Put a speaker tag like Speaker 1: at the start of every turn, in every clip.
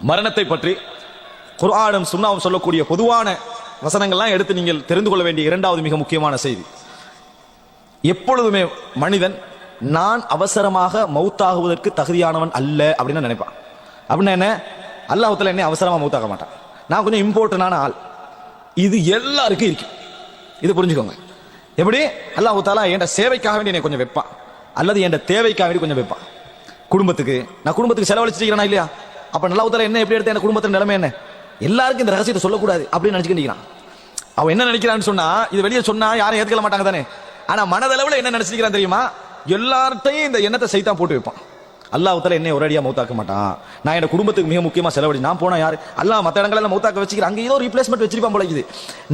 Speaker 1: மரணத்தை பற்றி குர்ஆனும் சுன்னாவும் சொல்லக்கூடிய பொதுவான வசனங்கள்லாம் எடுத்து நீங்கள் தெரிந்து கொள்ள வேண்டிய இரண்டாவது மிக முக்கியமான செய்தி, எப்பொழுதுமே மனிதன் நான் அவசரமாக மௌத்தாகுவதற்கு தகுதியானவன் அல்ல அப்படின்னு நினைப்பான். அப்படின்னா என்ன, அல்லாஹ் தஆலா என்னை அவசரமா மௌத்தாக மாட்டான், நான் கொஞ்சம் இம்பார்ட்டன்டான ஆள். இது எல்லாருக்கும் இருக்கு, இது புரிஞ்சுக்கோங்க. எப்படி அல்லாஹ் தஆலா என் சேவைக்காக வேண்டி என்னை கொஞ்சம் வைப்பான், அல்லது என் தேவைக்காக வேண்டி கொஞ்சம் வைப்பான். குடும்பத்துக்கு நான் குடும்பத்துக்கு செலவழிச்சிருக்கிறேனா இல்லையா, அப்ப அல்லாஹ் தஆலா என்ன எப்படி எடுத்த என் குடும்பத்தின் நிலைமை என்ன, எல்லாருக்கும் இந்த ரகசியத்தை சொல்லக்கூடாது அப்படின்னு நினைச்சுக்கிறான். அவன் என்ன நினைக்கிறான்னு சொன்னா, இது வெளியே சொன்னா யாரும் ஏற்கல மாட்டாங்க தானே. ஆனா மனதளவுல என்ன நினைச்சிருக்கிறான் தெரியுமா, எல்லார்ட்டையும் இந்த எண்ணத்தை சைத்தான் போட்டு வைப்பான். அல்லாஹ் தஆலா என்னை ஒரேடியா மௌத்தாக்க மாட்டான், நான் என் குடும்பத்துக்கு மிக முக்கியமா செலவழி நான் போனா யாரு அல்லாஹ் மற்ற இடங்கள்ல மௌத்தாக்க வச்சுக்கிறேன், அங்க ஏதோ ரீப்ளேஸ்மெண்ட் வச்சிருப்பான் போல. இது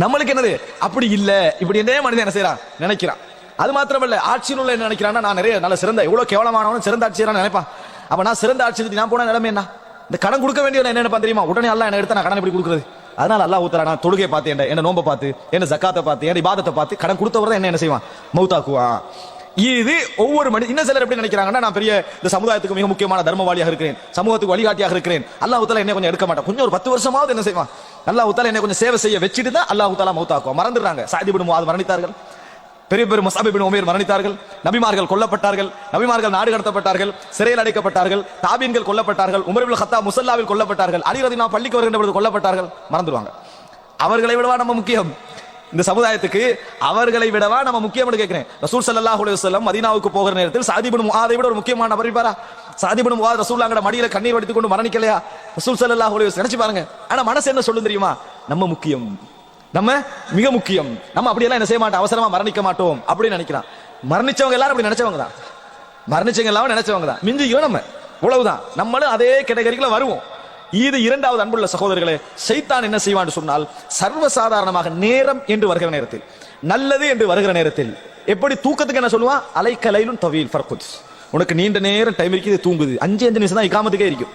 Speaker 1: நம்மளுக்கு என்னது அப்படி இல்ல, இப்படி என்ன மனிதன் என்ன செய்யறான் நினைக்கிறான். அது மாத்திரமல்ல, ஆட்சியில் உள்ள என்ன நினைக்கிறான்னா, நான் நிறைய நல்ல சிறந்த எவ்வளவு கேவலமானவன் சிறந்த ஆட்சியரான்னு நினைப்பான். அப்ப நான் சிறந்த ஆட்சி நான் போன நிலைமை என்ன, இந்த கடன் கொடுக்க வேண்டிய என்ன நினைப்பான் தெரியுமா, உடனே அல்லாஹ் என்ன எடுத்தா நான் கடன் எப்படி கொடுக்குறது. அதனால அல்லாஹ் தஆலா நான் தொழுகை பார்த்து என்ன நோன்பை பார்த்து என்ன ஜக்காத்தை பார்த்து என்ன இபாதத்தை பார்த்து கடன் கொடுத்தவர் தான் என்ன செய்வான், மௌத்தாக்குவான். இது ஒவ்வொரு மனிதன். இன்னும் சிலர் எப்படி நினைக்கிறாங்கன்னா, நான் பெரிய இந்த சமுதாயத்துக்கு மிக முக்கியமான தர்மவாளியாக இருக்கிறேன், சமூகத்துக்கு வழிகாட்டியாக இருக்கிறேன், அல்லாஹ் தஆலா என்ன கொஞ்சம் எடுக்க மாட்டான், கொஞ்சம் ஒரு 10 வருஷமாவது என்ன செய்வான், அல்லாஹ் தஆலா என்ன கொஞ்சம் சேவை செய்ய வச்சுட்டு தான் அல்லாஹ் தஆலா மௌத்தாக்குவான். மறந்துடுறாங்க. சஅத் இப்னு முஆத் மரணித்தார்கள், பெரிய பெரிய முஸ்அப் இப்னு உமைர் மரணித்தார்கள், நபிமார்கள் கொல்லப்பட்டார்கள், நபிமார்கள் நாடு கடத்தப்பட்டார்கள், சிறையில் அடைக்கப்பட்டார்கள், தாபீன்கள் கொல்லப்பட்டார்கள், உமர் இப்னு கத்தாப் முஸல்லாவில் கொல்லப்பட்டார்கள், அலி ரலியல்லாஹு பள்ளிக்கு வருகின்ற பொழுது கொல்லப்பட்டார்கள். மறந்துடுவாங்க. அவர்களை விடவா நம்ம முக்கியம் இந்த சமுதாயத்துக்கு, அவர்களை விடவா நம்ம முக்கியம்னு கேட்கிறேன். ரசூல் ஸல்லல்லாஹு அலைஹி வஸல்லம் மதீனாவுக்கு போகிற நேரத்தில் சஅத் இப்னு முஆதை விட ஒரு முக்கியமான நபர் இருப்பாரா? சஅத் இப்னு முஆத் ரசூலுல்லாஹ்வோட மடியில கண்ணீர் வடித்துக் கொண்டு மரணிக்கலையா? ரசூல் ஸல்லல்லாஹு அலைஹி வஸல்லம் நினைச்சு பாருங்க. ஆனா மனசு என்ன சொல்லும் தெரியுமா, நம்ம முக்கியம், நம்ம மிக முக்கியம், நம்ம அப்படியெல்லாம் என்ன செய்ய மாட்டோம், அவசரமா மரணிக்க மாட்டோம் அப்படின்னு நினைக்கிறான். மரணிச்சவங்க எல்லாரும் அப்படி நினைச்சவங்க தான், மரணிச்சவங்க எல்லாரும் நினைச்சவங்க தான், மிஞ்சிக்கிறோம் நம்ம, இவ்வளவுதான். நம்மளும் அதே கேட்டகரிக்குள்ள வருவோம். இது இரண்டாவது. அன்புள்ள சகோதரர்களே, ஷைத்தான் என்ன செய்வான் சொன்னால், சர்வசாதாரணமாக நேரம் என்று வருகிற நேரத்தில், நல்லது என்று வருகிற நேரத்தில், எப்படி தூக்கத்துக்கு என்ன சொல்லுவான், அலைக்கலைலும் தவீல் ஃபர்குத், உனக்கு நீண்ட நேரம் டைம் இருக்குது, தூங்குது, 5 நிமிஷம் தான் இகாமத்துக்கே இருக்கும்.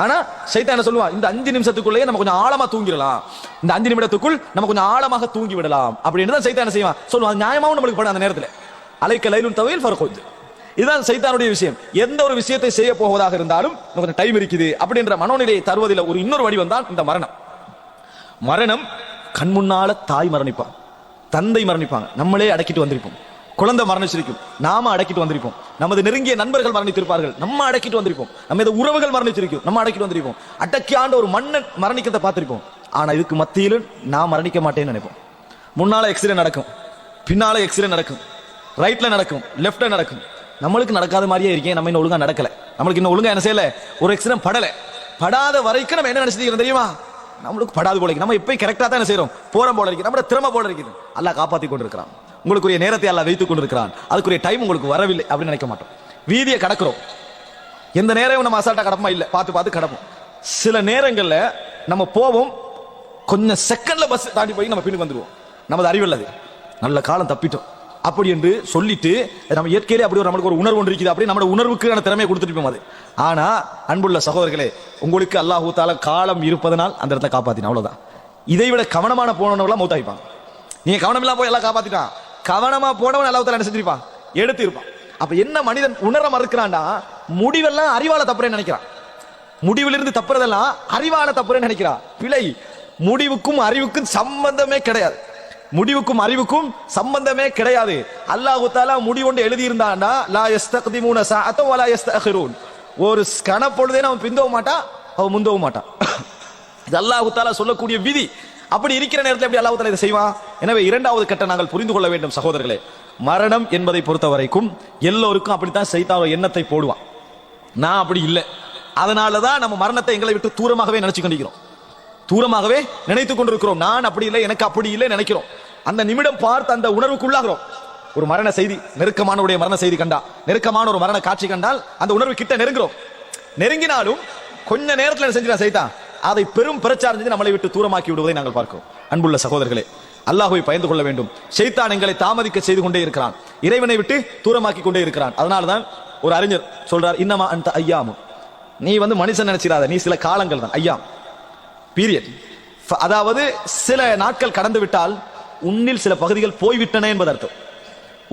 Speaker 1: ஆனா ஷைத்தான் என்ன சொல்லுவான், இந்த 5 நிமிஷத்துக்குள்ளேயே நம்ம கொஞ்சம் ஆழமா தூங்கிடலாம், இந்த 5 நிமிடத்துக்குள் நம்ம கொஞ்சம் ஆழமாக தூங்கி விடலாம் அப்படின்னு தான் ஷைத்தான் என்ன செய்வான் சொல்லுவான். நியாயமாவும் நம்மளுக்கு படும் அந்த நேரத்தில், அலைக்கலைலும் தவீல் ஃபர்குத். இதுதான் சைத்தானுடைய விஷயம். எந்த ஒரு விஷயத்தை செய்ய போவதாக இருந்தாலும் கொஞ்சம் டைம் இருக்குது அப்படின்ற மனோநிலையை தருவதில் ஒரு இன்னொரு வடிவம் தான் இந்த மரணம். மரணம் கண் முன்னால தாய் மரணிப்பான், தந்தை மரணிப்பாங்க, நம்மளே அடக்கிட்டு வந்திருப்போம், குழந்தை மரணிச்சிருக்கும், நாம அடக்கிட்டு வந்திருப்போம், நமது நெருங்கிய நண்பர்கள் மரணித்திருப்பார்கள், நம்ம அடக்கிட்டு வந்திருப்போம், நம்ம உறவுகள் மரணிச்சிருக்கும், நம்ம அடக்கிட்டு வந்திருப்போம், அடக்கியாண்ட ஒரு மன்னன் மரணிக்கிறத பார்த்திருப்போம். ஆனா இதுக்கு மத்தியிலும் நான் மரணிக்க மாட்டேன்னு நினைப்போம். முன்னால எக்ஸிடென்ட் நடக்கும், பின்னால எக்ஸிடென்ட் நடக்கும், ரைட்ல நடக்கும், லெப்ட்ல நடக்கும், நம்மளுக்கு நடக்காத மாதிரியே இருக்கேன், நம்ம இன்னும் ஒழுங்கா நடக்கல, நம்மளுக்கு இன்னும் ஒழுங்கா என்ன செய்யல, ஒரு எக்ஸிடென்ட் படல, படாத வரைக்கும் நம்ம என்ன நினைச்சிருக்கோம் தெரியுமா, நம்மளுக்கு படாது போல இருக்கு, நம்ம எப்பயும் கரெக்டா தான் என்ன செய்யறோம், போறோம் போல இருக்கு, நம்ம திறமை போல இருக்குது. அல்லாஹ் காப்பாத்தி கொண்டிருக்கிறான், உங்களுக்குரிய நேரத்தை அல்லாஹ் வைத்துக் கொண்டிருக்கிறான், அதுக்குரிய டைம் உங்களுக்கு வரவில்லை அப்படின்னு நினைக்க மாட்டோம். வீதியை கடக்கிறோம், எந்த நேரம் நம்ம அசால்ட்டா கடப்போமா, இல்ல பார்த்து பார்த்து கடப்போம். சில நேரங்கள்ல நம்ம போவோம், கொஞ்சம் செகண்ட்ல பஸ் தாண்டி போய் நம்ம பின்னுக்கு வந்துருவோம், நமது அறிவில்லது நல்ல காலம் தப்பிட்டோம் அப்படி என்று சொல்லிட்டு, நம்ம இயற்கையிலே அப்படி நம்மளுக்கு ஒரு உணர்வு ஒன்று இருக்குது, அப்படி நம்ம உணர்வுக்கான திறமையை கொடுத்துட்டு அது. ஆனா அன்புள்ள சகோதரர்களே, உங்களுக்கு அல்லாஹ் தஆலா காலம் இருப்பதனால் அந்த இடத்தை காப்பாத்தினா, அவ்வளவுதான். இதை விட கவனமான போனவங்களாம் மௌத்தாயிப்பாங்க. நீங்க கவனம் இல்லாம போய் எல்லாம் காப்பாத்திட்டான், கவனமா போனவன் அல்லாஹ் தஆலா என்ன செஞ்சிருப்பான், எடுத்து இருப்பான். அப்ப என்ன மனிதன் உணர மறுக்கிறான்டா, முடிவெல்லாம் அறிவால தப்புறேன்னு நினைக்கிறான், முடிவிலிருந்து தப்புறதெல்லாம் அறிவால தப்புறேன்னு நினைக்கிறான். பிழை. முடிவுக்கும் அறிவுக்கும் சம்பந்தமே கிடையாது, முடிவுக்கும் அறிவுக்கும் சம்பந்தமே கிடையாது. அல்லாஹ் தஆலா முடிவொண்டு எழுதி இருந்தான்னா, லா யஸ்தக்திமூன ஸாஅத்தன் வலா யஸ்தஅখিরூன், ஒரு கணப்பொழுதே அவன் பிந்தவும் மாட்டான், அவன் முந்தவும் மாட்டான். இது அல்லாஹ் தஆலா சொல்லக்கூடிய விதி. அப்படி இருக்கிற நேரத்தில் எப்படி அல்லாஹ் தஆலா இதை செய்வான்? எனவே இரண்டாவது கட்ட நாங்கள் புரிந்து கொள்ள வேண்டும் சகோதரர்களே, மரணம் என்பதை பொறுத்த வரைக்கும் எல்லோருக்கும் அப்படித்தான் ஷைத்தான் எண்ணத்தை போடுவான். நான் அப்படி இல்லை, அதனாலதான் நம்ம மரணத்தை எங்களை விட்டு தூரமாகவே நினைச்சு கொண்டிருக்கிறோம், தூரமாகவே நினைத்துக் கொண்டிருக்கிறோம். நான் அப்படி இல்லை, எனக்கு அப்படி இல்லை நினைக்கிறோம். அந்த நிமிடம் பார்த்து அந்த உணர்வுக்குள்ளாகிறோம். ஒரு மரண செய்தி, நெருக்கமானவருடைய மரண செய்தி கண்டா, நெருக்கமான ஒரு மரண காட்சி கண்டால் அந்த உணர்வு கிட்ட நெருங்குறோம். நெருங்கினாலும் கொஞ்ச நேரத்தில் என்ன செஞ்சிடா சைத்தான், அதை பெரும் பிரச்சாரம் செஞ்சு நம்மளை விட்டு தூரமாக்கி விடுவதை நாங்கள் பார்க்கிறோம். அன்புள்ள சகோதரர்களே, அல்லாஹ்வை பயந்து கொள்ள வேண்டும். ஷைத்தான் எங்களை தாமதிக்க செய்து கொண்டே இருக்கிறான், இறைவனை விட்டு தூரமாக்கி கொண்டே இருக்கிறான். அதனால்தான் ஒரு அறிஞர் சொல்றார், இன்னமா அந்த ஐயாமு, நீ மனுஷன் நினைச்சிடாத, நீ சில காலங்கள் தான், ஐயாம் பீரியட். அதாவது சில நாட்கள் கடந்து விட்டால் உன்னில் சில பகுதிகள் போய்விட்டன என்பது அர்த்தம்.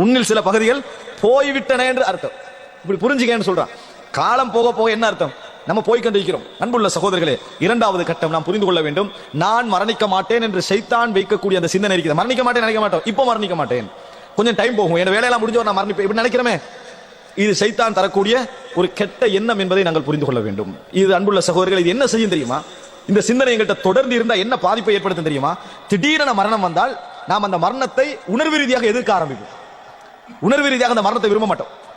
Speaker 1: உன்னில் சில பகுதிகள் போய்விட்டன என்று அர்த்தம். இப்படி புரிஞ்சுக்கன்னு சொல்றான். காலம் போக போக என்ன அர்த்தம், நம்ம போய்கொண்டிருக்கிறோம். அன்புள்ள சகோதரர்களே, இரண்டாவது கட்டம் நாம் புரிந்து கொள்ள வேண்டும். நான் மரணிக்க மாட்டேன் என்று ஷைத்தான் வைக்கக்கூடிய அந்த சிந்தனை இருக்குது. மரணிக்க மாட்டேன் நினைக்க மாட்டோம், இப்போ மரணிக்க மாட்டேன், கொஞ்சம் டைம் போகும், என் வேலையெல்லாம் முடிஞ்சோ நான் மரணிப்பேன் இப்படி நினைக்கிறமே, இது ஷைத்தான் தரக்கூடிய ஒரு கெட்ட எண்ணம் என்பதை நாங்கள் புரிந்து கொள்ள வேண்டும். இது அன்புள்ள சகோதரர்கள், இது என்ன செய்யும் தெரியுமா? இந்த சிந்தனை எங்கள்கிட்ட தொடர்ந்து இருந்தா என்ன பாதிப்பை ஏற்படுத்தும் தெரியுமா? திடீரென மரணம் வந்தால் நாம் அந்த மரணத்தை உணர்வு ரீதியாக எதிர்க்க ஆரம்பிப்போம். உணர்வு ரீதியாக அந்த மரணத்தை விரும்ப மாட்டோம்.